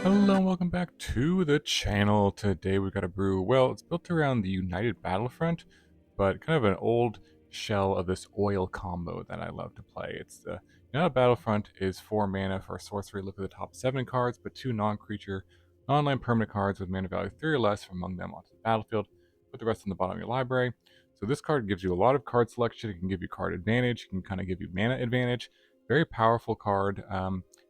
Hello and welcome back to the channel. Today we've got a brew. Well, it's built around the United Battlefront, but kind of an old shell of this oil combo that I love to play. It's the United Battlefront is 4 mana for a sorcery. Look at the top 7 cards, but 2 non-creature, non-land permanent cards with mana value 3 or less from among them onto the battlefield. Put the rest on the bottom of your library. So this card gives you a lot of card selection. It can give you card advantage. It can kind of give you mana advantage. Very powerful card.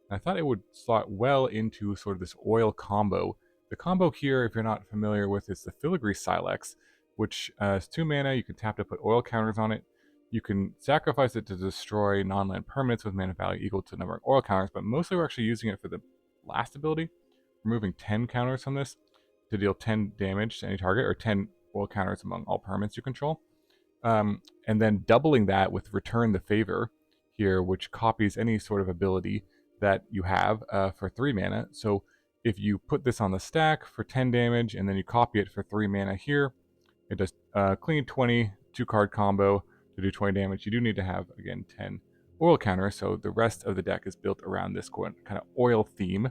I thought it would slot well into sort of this oil combo. The combo here, if you're not familiar with, is the Filigree Sylex, which is 2 mana. You can tap to put oil counters on it. You can sacrifice it to destroy non-land permanents with mana value equal to the number of oil counters, but mostly we're actually using it for the last ability, removing 10 counters from this to deal 10 damage to any target, or 10 oil counters among all permanents you control. And then doubling that with Return the Favor here, which copies any sort of ability that you have for 3 mana. So if you put this on the stack for 10 damage and then you copy it for 3 mana here, it does clean 20, 2-card combo to do 20 damage. You do need to have, again, 10 oil counters, so the rest of the deck is built around this kind of oil theme.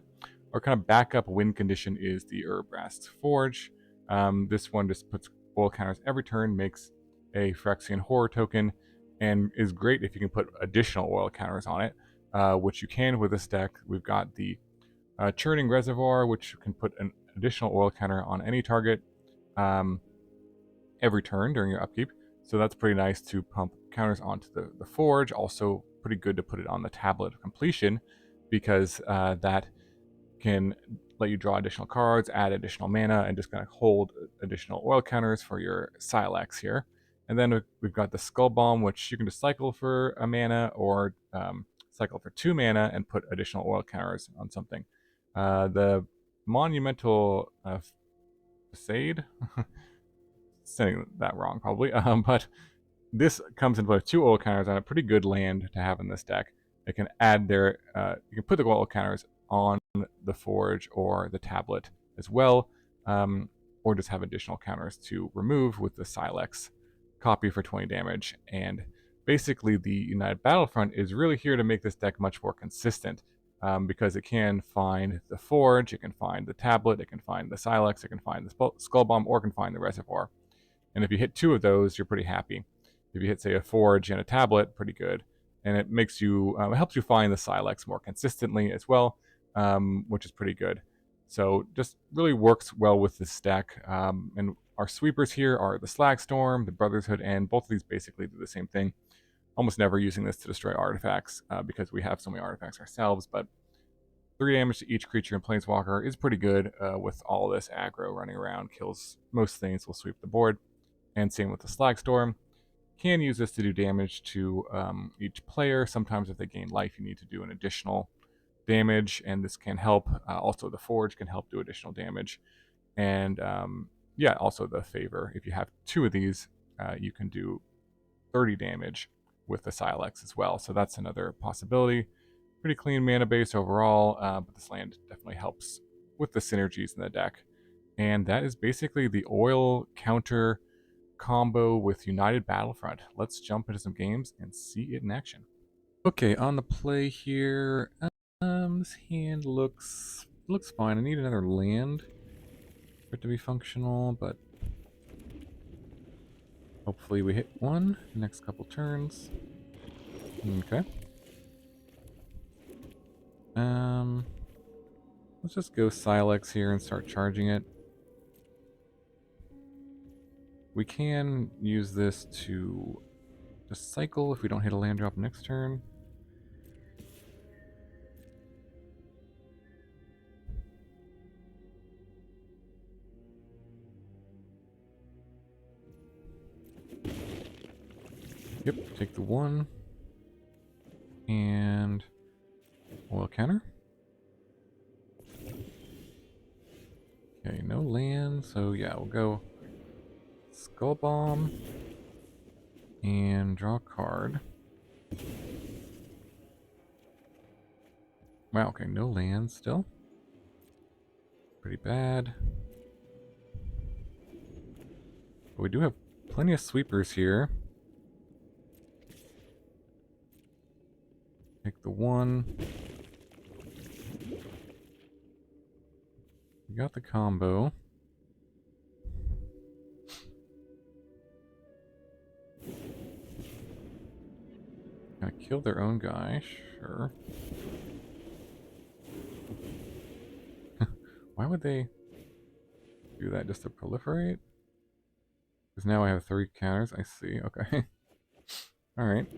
Our kind of backup win condition is the Urabrask Forge. This one just puts oil counters every turn, makes a Phyrexian Horror token, and is great if you can put additional oil counters on it. Which you can with this deck. We've got the Churning Reservoir, which can put an additional oil counter on any target every turn during your upkeep. So that's pretty nice to pump counters onto the Forge. Also pretty good to put it on the Tablet of Completion, because that can let you draw additional cards, add additional mana, and just kind of hold additional oil counters for your Sylex here. And then we've got the Skullbomb, which you can just cycle for a mana, or cycle for 2 mana and put additional oil counters on something. The Monumental Facade, saying that wrong probably, but this comes into play with 2 oil counters on a pretty good land to have in this deck. It can add their, you can put the oil counters on the Forge or the Tablet as well, or just have additional counters to remove with the Sylex copy for 20 damage. And basically the United Battlefront is really here to make this deck much more consistent, because it can find the Forge, it can find the Tablet, it can find the Sylex, it can find the Skullbomb, or it can find the Reservoir. And if you hit 2 of those, you're pretty happy. If you hit, say, a Forge and a Tablet, pretty good. And it makes you, it helps you find the Sylex more consistently as well, which is pretty good. So just really works well with this deck. And our sweepers here are the Slagstorm, the Brotherhood, and both of these basically do the same thing. Almost never using this to destroy artifacts, because we have so many artifacts ourselves, but 3 damage to each creature in Planeswalker is pretty good with all this aggro running around. Kills most things, will sweep the board. And same with the Slagstorm. Can use this to do damage to each player. Sometimes if they gain life, you need to do an additional damage, and this can help. Also, the Forge can help do additional damage. And yeah, also the Favor. If you have 2 of these, you can do 30 damage with the Sylex as well. So that's another possibility. Pretty clean mana base overall, but this land definitely helps with the synergies in the deck. And that is basically the oil counter combo with United Battlefront. Let's jump into some games and see it in action. Okay, on the play here, this hand looks fine. I need another land for it to be functional, but hopefully we hit one next couple turns. Okay. Let's just go Sylex here and start charging it. We can use this to just cycle if we don't hit a land drop next turn. Yep, take the 1. And oil counter. Okay, no land, so yeah, we'll go Skullbomb and draw a card. Wow, okay, no land still. Pretty bad. But we do have plenty of sweepers here. Take the 1. We got the combo. Gonna kill their own guy, sure. Why would they do that? Just to proliferate? Because now I have 3 counters. I see. Okay. Alright.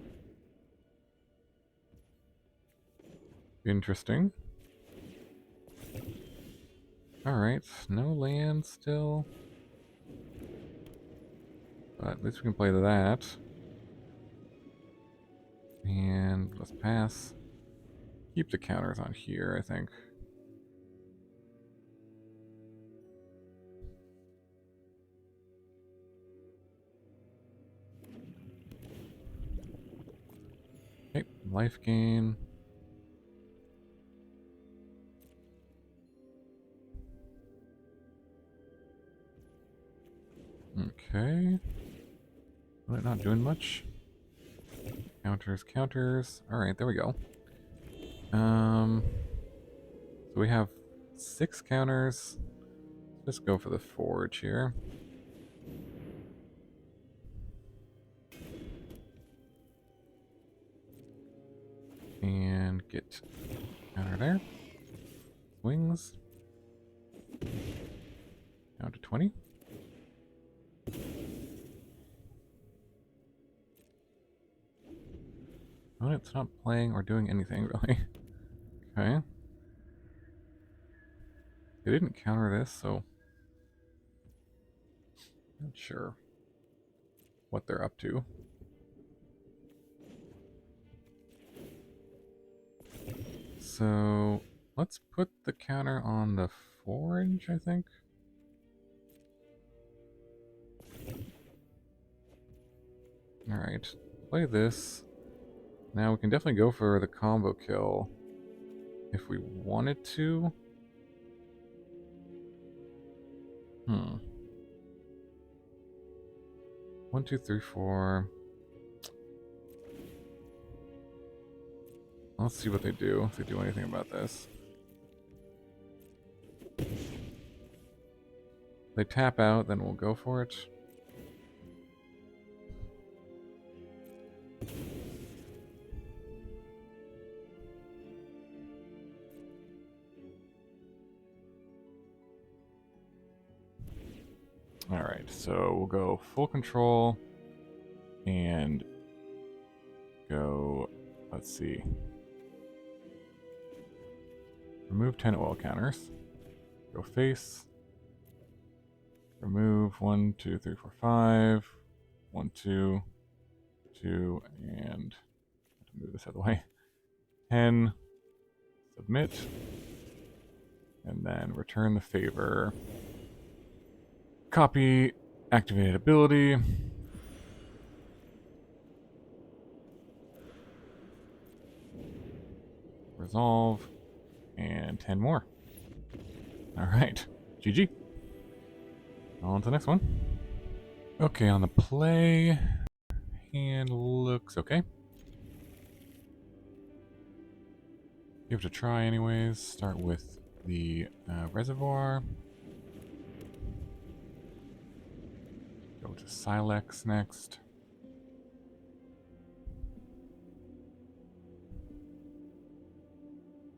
Interesting. Alright. No land still. But at least we can play that. And let's pass. Keep the counters on here, I think. Okay, life gain. Okay. Really not doing much. Counters, counters. Alright, there we go. So we have 6 counters. Let's go for the forge here. And get counter there. Wings. Down to 20. Oh, it's not playing or doing anything, really. Okay. They didn't counter this, so... not sure what they're up to. So... let's put the counter on the forge, I think. Alright. Play this. Now we can definitely go for the combo kill if we wanted to. 1, 2, 3, 4. Let's see what they do, if they do anything about this. If they tap out, then we'll go for it. Alright, so we'll go full control and go, let's see. Remove 10 oil counters. Go face. Remove 1, 2, 3, 4, 5. 1, 2, 2, and I have to move this out of the way. 10. Submit. And then return the favor. Copy activated ability. Resolve. And 10 more. Alright. GG. On to the next one. Okay, on the play. Hand looks okay. Give it a try anyways. Start with the reservoir. Go to Sylex next.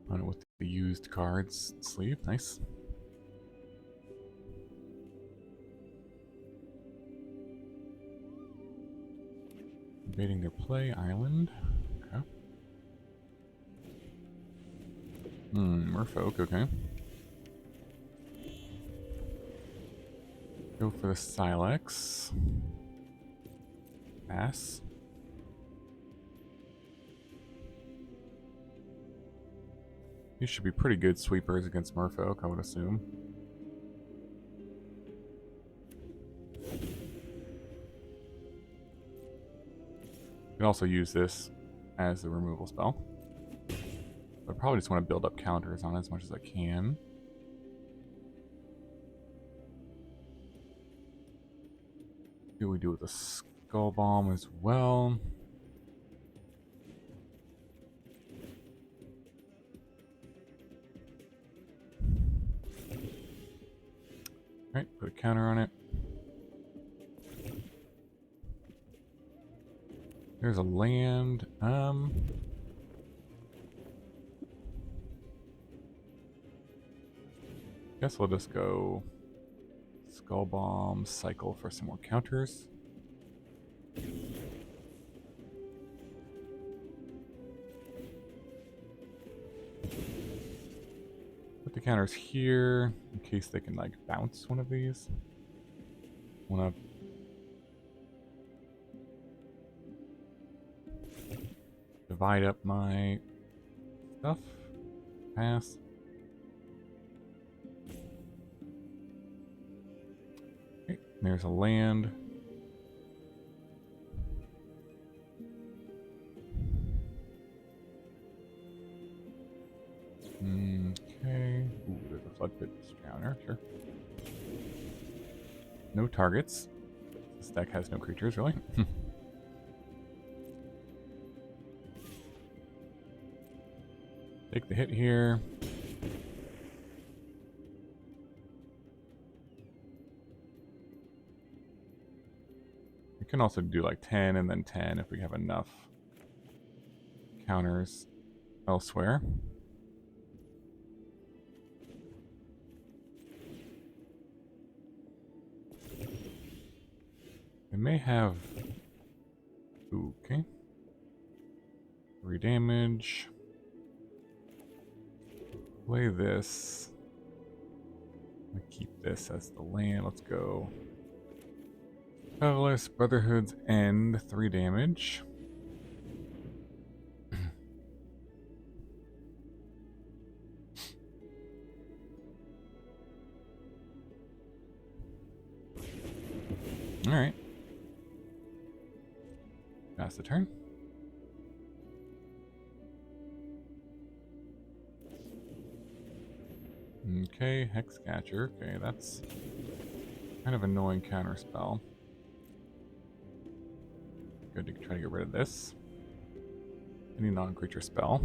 Run it with the used cards sleeve. Nice. Invading their play island. Okay. Merfolk, okay. Go for the Sylex. Pass. These should be pretty good sweepers against Merfolk, I would assume. You can also use this as the removal spell. I probably just want to build up counters on it as much as I can. See what we do with the Skullbomb as well. Right, put a counter on it. There's a land. Guess we'll just go Skullbomb, cycle for some more counters. Put the counters here in case they can like bounce one of these. Wanna divide up my stuff. Pass. Okay, there's a land. Okay. Ooh, there's a flood pit drowner, sure. No targets. This deck has no creatures, really. Take the hit here. We can also do like 10 and then 10 if we have enough counters elsewhere. They may have... Ooh, okay. 3 damage. Play this. I'm gonna keep this as the land. Let's go. Fabulous. Brotherhood's End. 3 damage. Alright. Pass the turn. Okay, Hexcatcher. Okay, that's kind of annoying counter spell. Good to try to get rid of this. Any non-creature spell.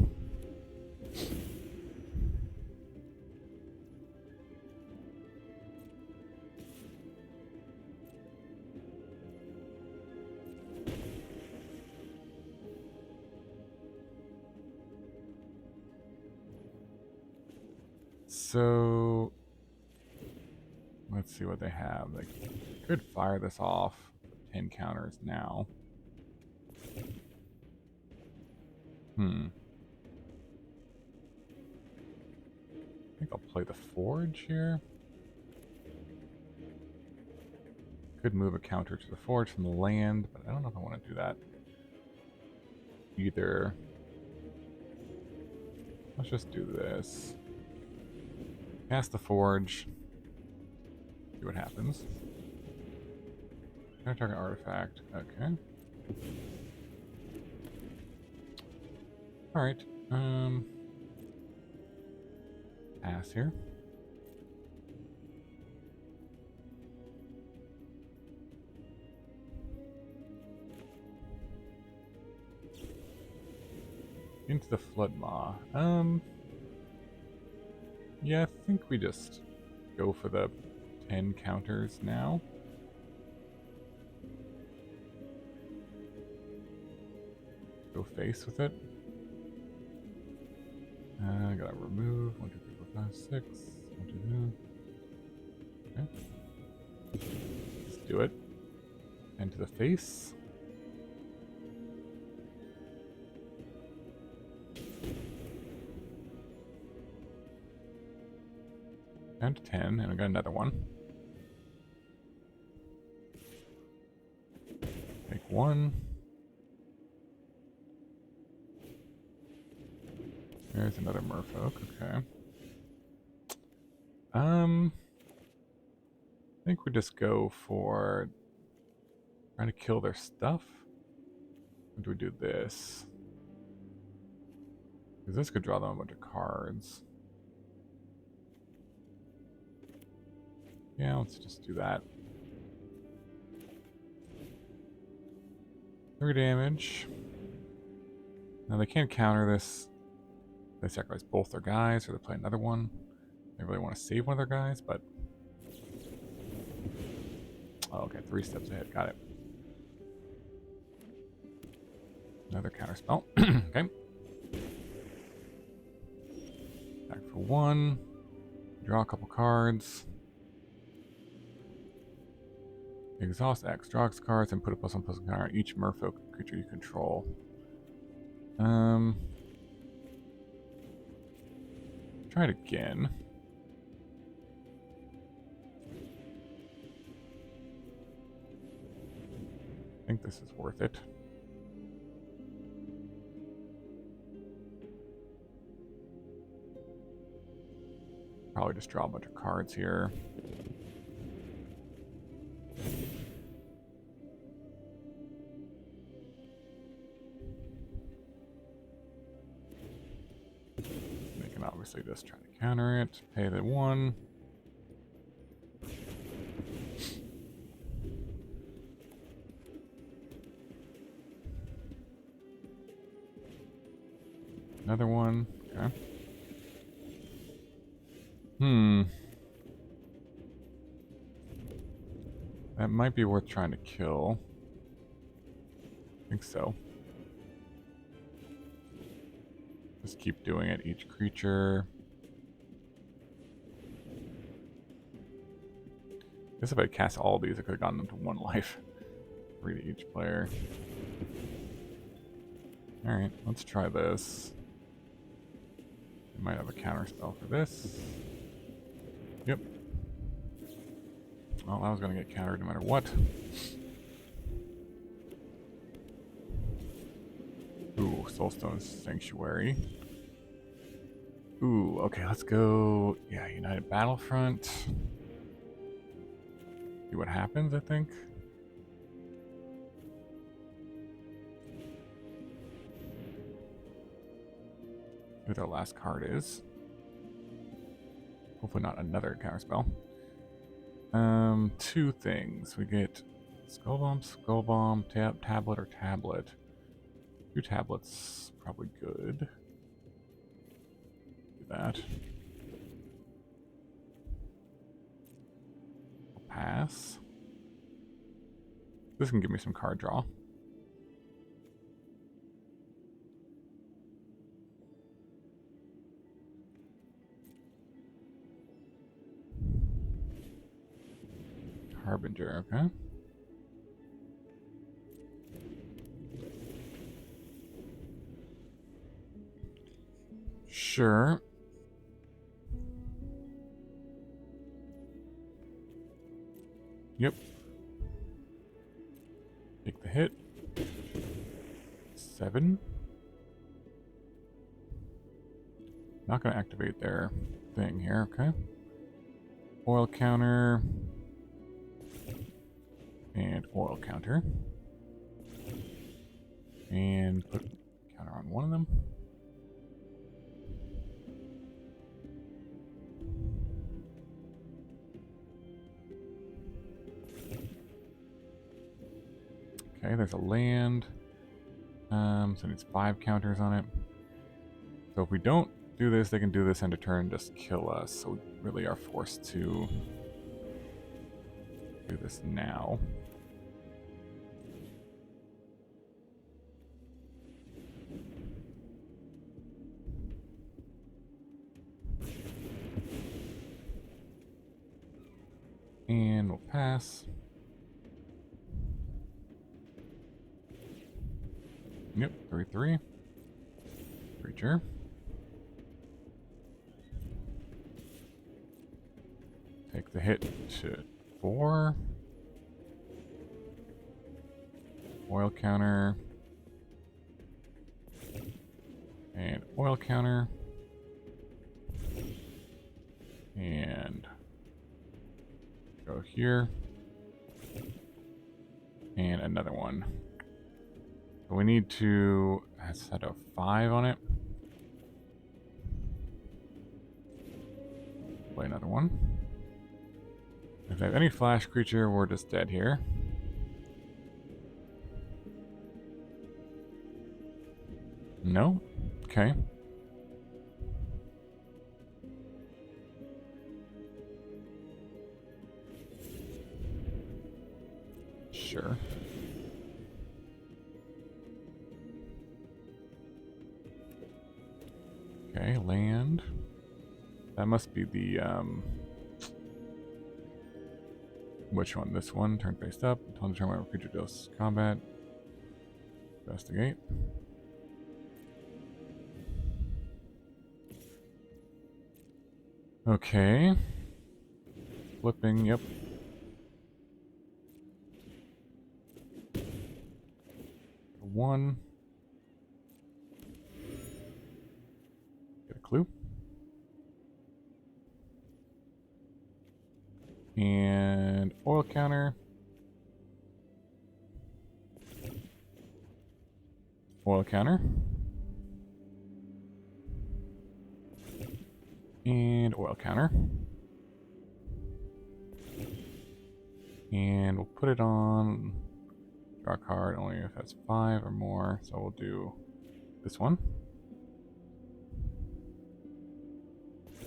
So let's see what they have. They could fire this off. 10 counters now. I think I'll play the Forge here. Could move a counter to the Forge from the land, but I don't know if I want to do that either. Let's just do this. Cast the Forge. See what happens. Can I target artifact? Okay. Alright. Pass here. Into the Flood Maw. Yeah, I think we just go for the 10 counters now. Go face with it. I gotta remove 1, 2, 3, 4, 5, 6. 1, 2, 3. Okay. Let's do it. And to the face. Down to 10, and I got another one. Take 1. There's another merfolk, okay. I think we just go for trying to kill their stuff. Or do we do this? Because this could draw them a bunch of cards. Yeah, let's just do that. 3 damage. Now they can't counter this. They sacrifice both their guys, or they play another one. They really want to save one of their guys, but Oh, okay, 3 steps ahead. Got it. Another counter spell. Okay. Back for 1. Draw a couple cards. Exhaust X. Draw X cards and put a +1/+1 counter on each merfolk creature you control. Try it again. I think this is worth it. Probably just draw a bunch of cards here. They can obviously just try to counter it. Pay the 1. Another 1. Okay. That might be worth trying to kill. I think so. Just keep doing it. Each creature. I guess if I cast all these, I could have gotten them to 1 life. 3 to each player. Alright, let's try this. We might have a counter spell for this. Yep. Well, I was going to get countered no matter what. Ooh, Soulstone Sanctuary. Ooh, okay, let's go. Yeah, United Battlefront. See what happens, I think. See what our last card is. Hopefully not another counterspell. 2 things. We get Skullbomb, Tablet, or Tablet. 2 tablets, probably good. Do that. I'll pass. This can give me some card draw. Harbinger, okay. Sure. Yep. Take the hit. 7. Not going to activate their thing here, okay. Oil counter. And oil counter. And put counter on one of them. Okay, there's a land. So it needs 5 counters on it. So if we don't do this, they can do this end of turn and just kill us. So we really are forced to do this now. And we'll pass. Yep, 3/3. Creature. Take the hit to 4. Oil counter. And oil counter. And go here. And another one. So we need to set a 5 on it. Play another one. If I have any flash creature, we're just dead here. No? Okay. Sure. Okay, land. That must be the, which one? This one? Turn faced up. Until determine what creature deals combat. Investigate. Okay. Flipping, yep. One. Get a clue. And oil counter. Oil counter. And oil counter. And we'll put it on draw a card only if that's 5 or more. So we'll do this one.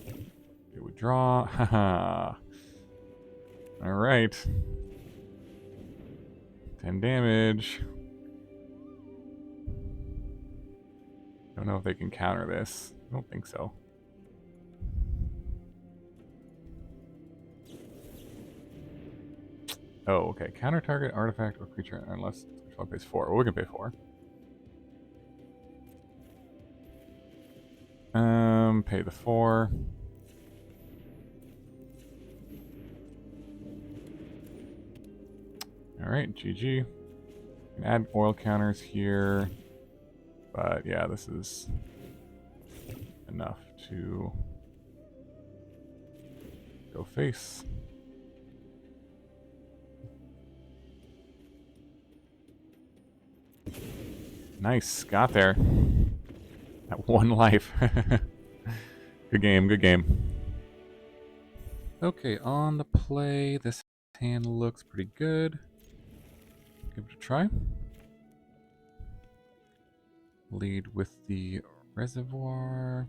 It would draw. Haha. Alright. 10 damage. Don't know if they can counter this. I don't think so. Oh, okay. Counter target artifact or creature unless control pays 4. Well, we can pay 4. Pay the 4. Alright, GG. Can add oil counters here. But yeah, this is enough to go face. Nice, got there. At 1 life. Good game, good game. Okay, on the play, this hand looks pretty good. Give it a try. Lead with the reservoir.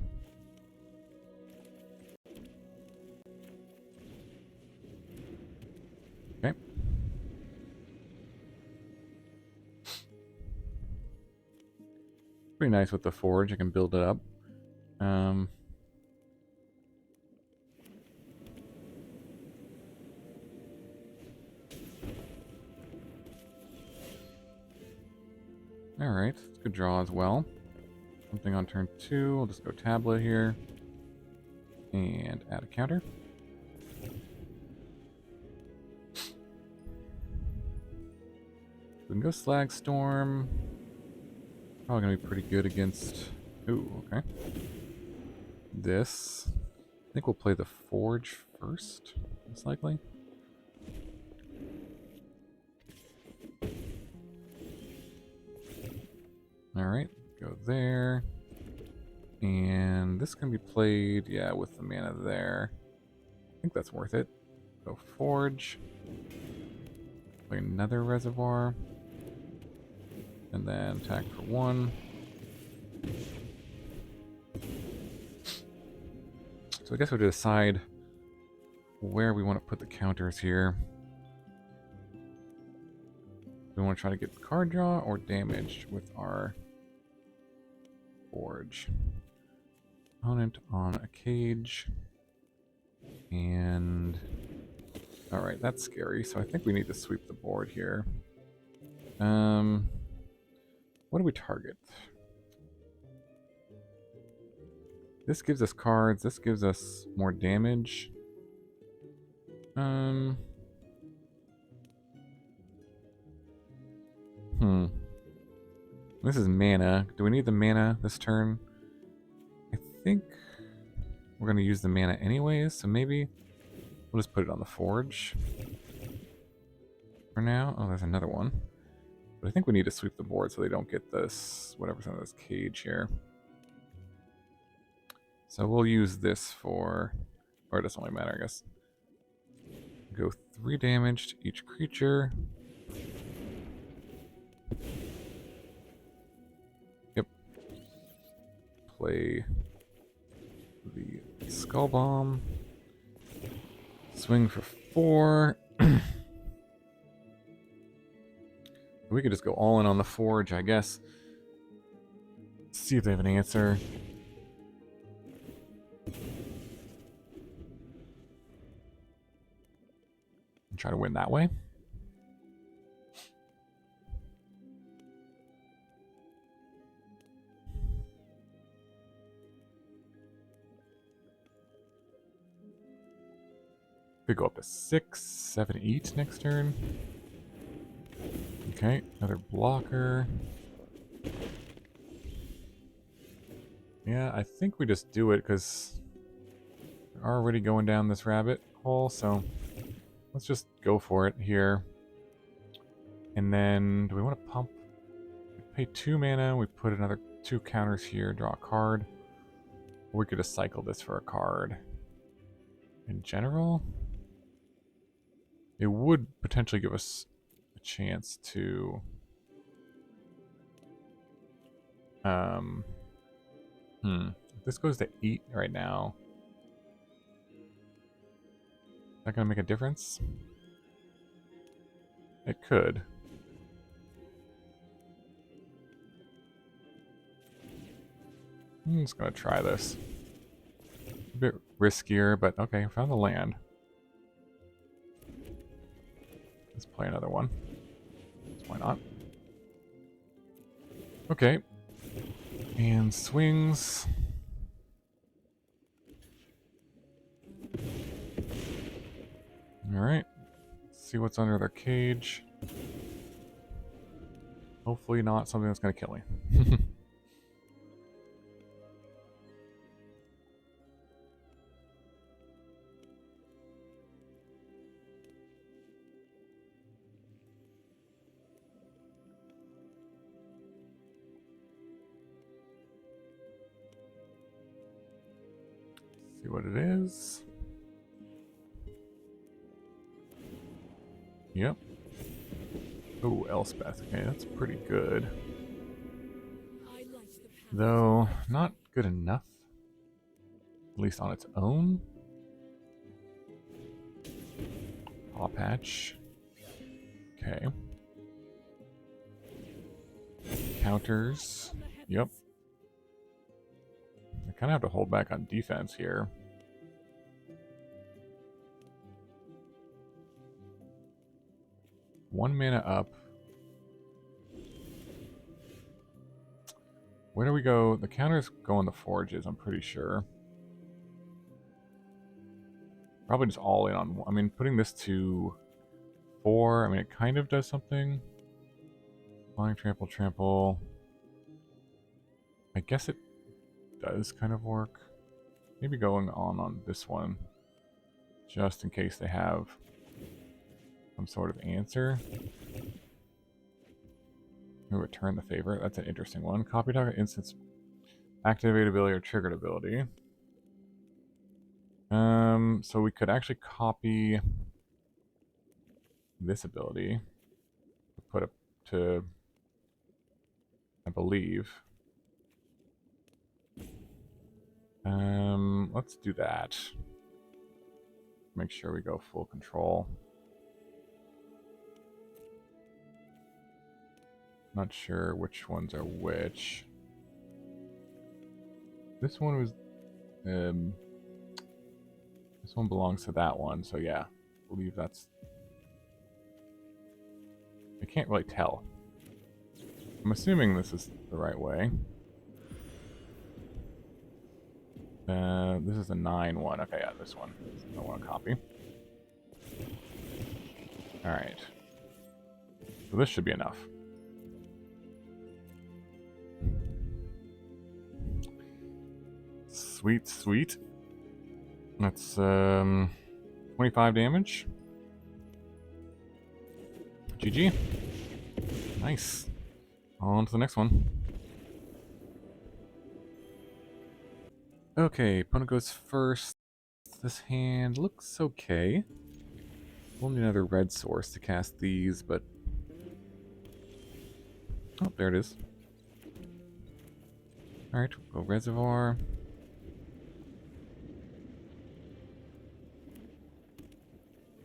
Okay. Pretty nice with the forge. I can build it up. Alright, it's a good draw as well. Something on turn 2. We'll just go tablet here. And add a counter. We can go Slagstorm. Probably gonna be pretty good against... Ooh, okay. This. I think we'll play the Forge first, most likely. Alright, go there. And this can be played, yeah, with the mana there. I think that's worth it. Go Forge. Play another Reservoir. And then attack for 1. So I guess we'll decide where we want to put the counters here. Do we want to try to get card draw or damage with our Forge? Opponent on a cage. And... Alright, that's scary. So I think we need to sweep the board here. What do we target? This gives us cards. This gives us more damage. This is mana. Do we need the mana this turn? I think we're going to use the mana anyways, so maybe we'll just put it on the Forge for now. Oh, there's another one. But I think we need to sweep the board so they don't get this, whatever's on this cage here. So we'll use this for, or it doesn't really matter, I guess. Go 3 damage to each creature. Yep. Play the Skullbomb. Swing for 4. we could just go all in on the Forge, I guess. See if they have an answer. And try to win that way. Could go up to 6, 7, 8 next turn. Okay, another blocker. Yeah, I think we just do it because we're already going down this rabbit hole, so let's just go for it here. And then, do we want to pump? We pay 2 mana, we put another 2 counters here, draw a card. Or we could just cycle this for a card. In general, it would potentially give us a chance to... If this goes to 8 right now, is that going to make a difference? It could. I'm just going to try this. A bit riskier, but okay, found the land. Let's play another one. Why not? Okay. And swings. Alright. See what's under their cage. Hopefully not something that's going to kill me. See what it is. Yep. Oh, Elspeth. Okay, that's pretty good. Though, not good enough. At least on its own. Paw Patch. Okay. Counters. Yep. I kind of have to hold back on defense here. One mana up. Where do we go? The counters go on the forges, I'm pretty sure. Probably just all in on... I mean, putting this to 4, I mean, it kind of does something. Flying, trample, trample. I guess it does kind of work. Maybe going on this one. Just in case they have some sort of answer. Return the favor. That's an interesting one. Copy target instance activate ability or triggered ability. So we could actually copy this ability. Put it to, I believe. Let's do that. Make sure we go full control. Not sure which ones are which. This one was, this one belongs to that one, so yeah, I believe that's... I can't really tell. I'm assuming this is the right way. This is a 9-1. Okay, yeah, this one. I want to copy. Alright. So this should be enough. Sweet, sweet. That's 25 damage. GG. Nice. On to the next one. Okay, opponent goes first. This hand looks okay. We'll need another red source to cast these, but... Oh, there it is. Alright, we'll go Reservoir.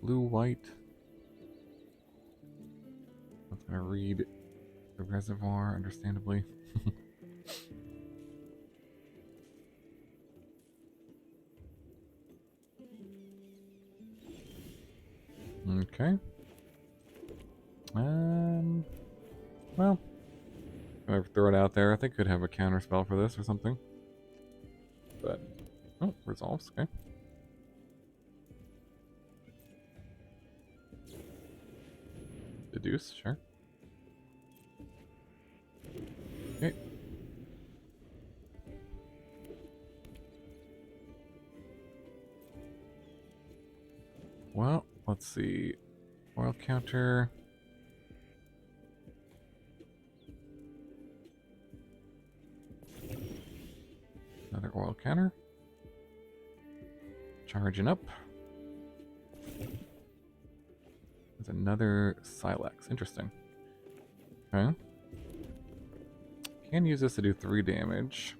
Blue, white. I'm gonna read The reservoir, understandably. Okay. Well, I'll throw it out there. I think I could have a counter spell for this or something. But, oh, resolves, okay. Deduce, sure. Okay. Well, let's see. Oil counter. Another oil counter. Charging up. There's another Sylex. Interesting. Okay. Can use this to do 3 damage.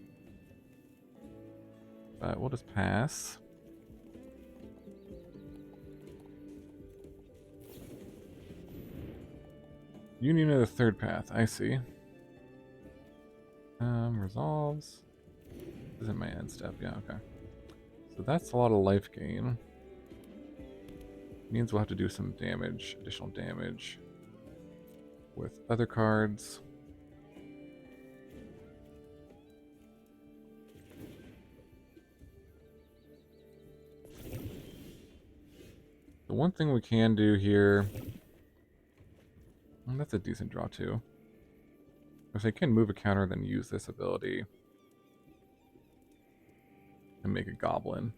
But we'll just pass. Union of the third path. I see. Resolves. Isn't my end step. Yeah, okay. So that's a lot of life gain. Means we'll have to do some damage, additional damage with other cards. The one thing we can do here, well, that's a decent draw too. If they can move a counter, then use this ability and make a goblin.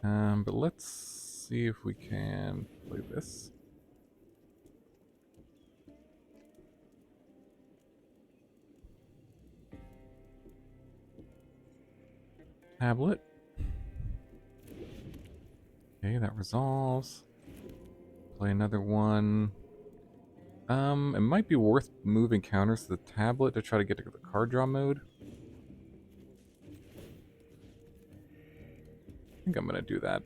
But let's see if we can play this. Tablet. Okay, that resolves. Play another one. It might be worth moving counters to the tablet to try to get to the card draw mode. I think I'm gonna do that.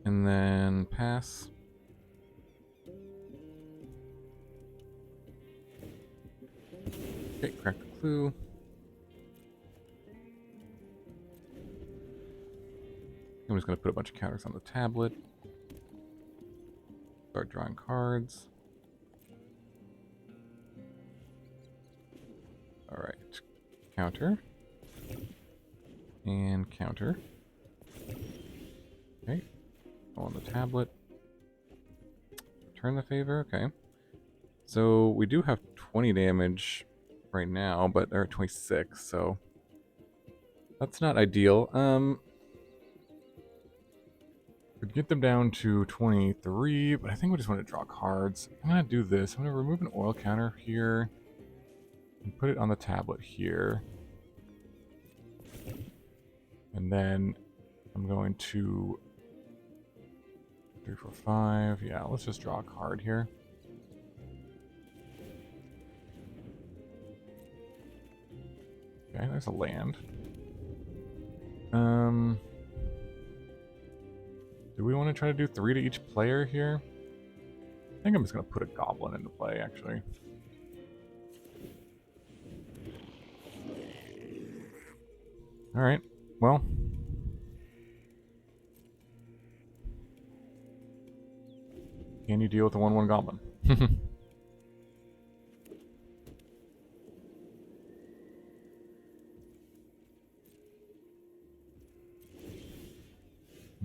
And then pass. Okay, crack the clue. I'm just going to put a bunch of counters on the tablet. Start drawing cards. Alright. Counter. And counter. Okay. Go on the tablet. Return the favor. Okay. So we do have 20 damage right now, but they're at 26, so that's not ideal. Could get them down to 23, but I think we just want to draw cards. I'm going to do this. I'm going to remove an oil counter here and put it on the tablet here. And then I'm going to 3, 4, 5. Yeah, let's just draw a card here. Okay, there's a land. Do we want to try to do 3 to each player here? I think I'm just going to put a goblin into play, actually. Alright, well. Can you deal with the 1/1 goblin?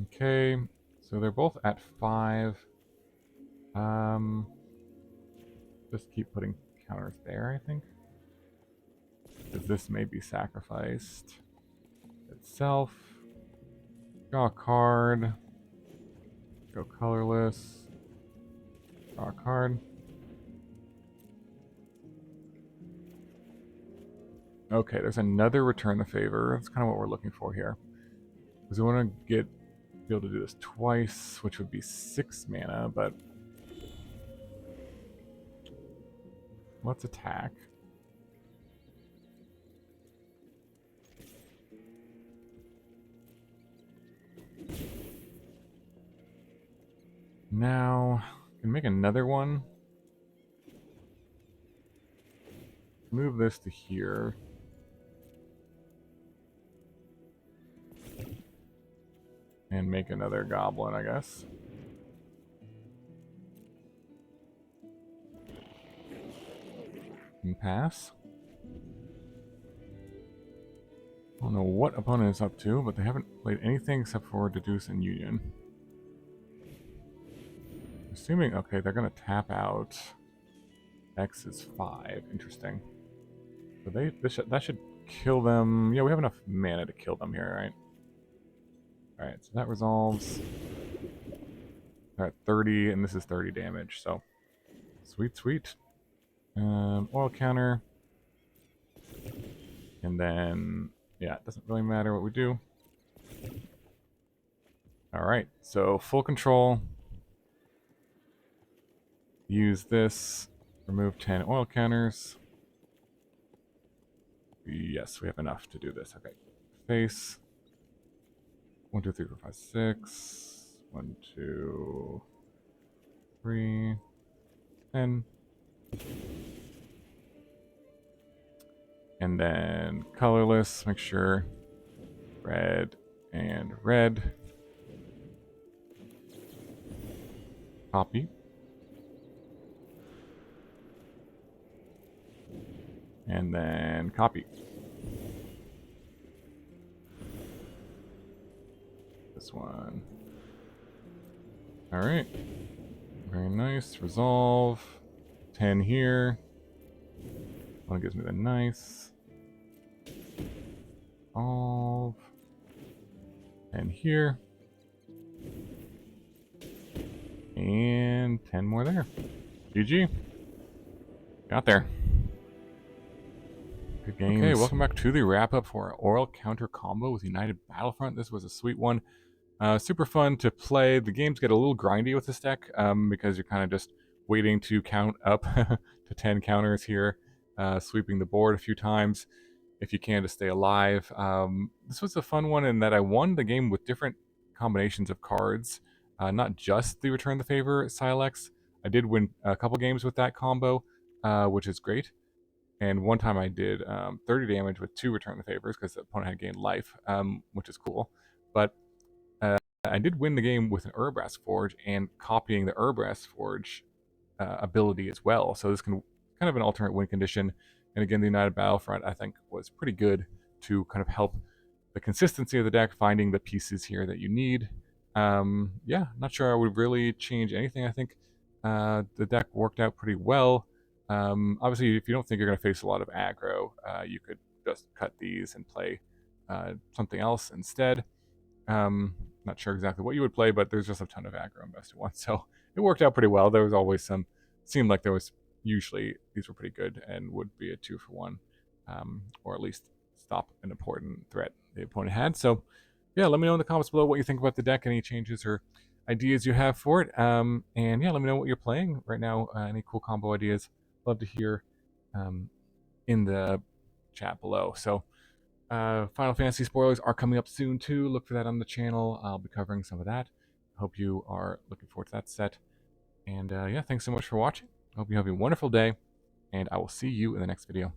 Okay, so they're both at 5. Just keep putting counters there, I think. Because this may be sacrificed itself. Draw a card. Go colorless. Draw a card. Okay, there's another return the favor. That's kind of what we're looking for here. Because we want to be able to do this twice, which would be 6 mana, but let's attack. Now, I can make another one. Move this to here. And make another goblin, I guess. And pass. I don't know what opponent is up to, but they haven't played anything except for Deduce and Union. Assuming, okay, they're going to tap out. X is 5. Interesting. So that should kill them. Yeah, we have enough mana to kill them here, right? Alright, so that resolves. Alright, 30, and this is 30 damage, so sweet, sweet. Oil counter. And then, yeah, it doesn't really matter what we do. Alright, so full control. Use this. Remove 10 oil counters. Yes, we have enough to do this. Okay. Face. 1, 2, 3, 4, 5, 6. 1, 2, 3. 10. And then colorless. Make sure. Red and red. Copy. And then copy. This one. Alright. Very nice. Resolve. 10 here. One gives me the nice. Resolve. And here. And 10 more there. GG. Got there. Good games. Okay, welcome back to the wrap-up for our Oral Counter combo with United Battlefront. This was a sweet one. Super fun to play. The games get a little grindy with this deck because you're kind of just waiting to count up to 10 counters here, sweeping the board a few times if you can to stay alive. This was a fun one in that I won the game with different combinations of cards, not just the Return the Favor Sylex. I did win a couple games with that combo, which is great. And one time I did 30 damage with 2 Return the Favors because the opponent had gained life, which is cool. But I did win the game with an Urabrask Forge and copying the Urabrask Forge ability as well. So this can kind of an alternate win condition. And again, the United Battlefront I think was pretty good to kind of help the consistency of the deck, finding the pieces here that you need. Yeah, not sure I would really change anything. I think the deck worked out pretty well. Obviously, if you don't think you're going to face a lot of aggro, you could just cut these and play something else instead. Not sure exactly what you would play, but there's just a ton of aggro in Best of One, so it worked out pretty well. There was always seemed like there was usually these were pretty good and would be a 2-for-1, or at least stop an important threat the opponent had. So, yeah, let me know in the comments below what you think about the deck, any changes or ideas you have for it, and yeah, let me know what you're playing right now. Any cool combo ideas? Love to hear in the chat below. So. Final Fantasy spoilers are coming up soon too. Look for that on the channel. I'll be covering some of that. Hope you are looking forward to that set. And yeah, thanks so much for watching. Hope you have a wonderful day, and I will see you in the next video.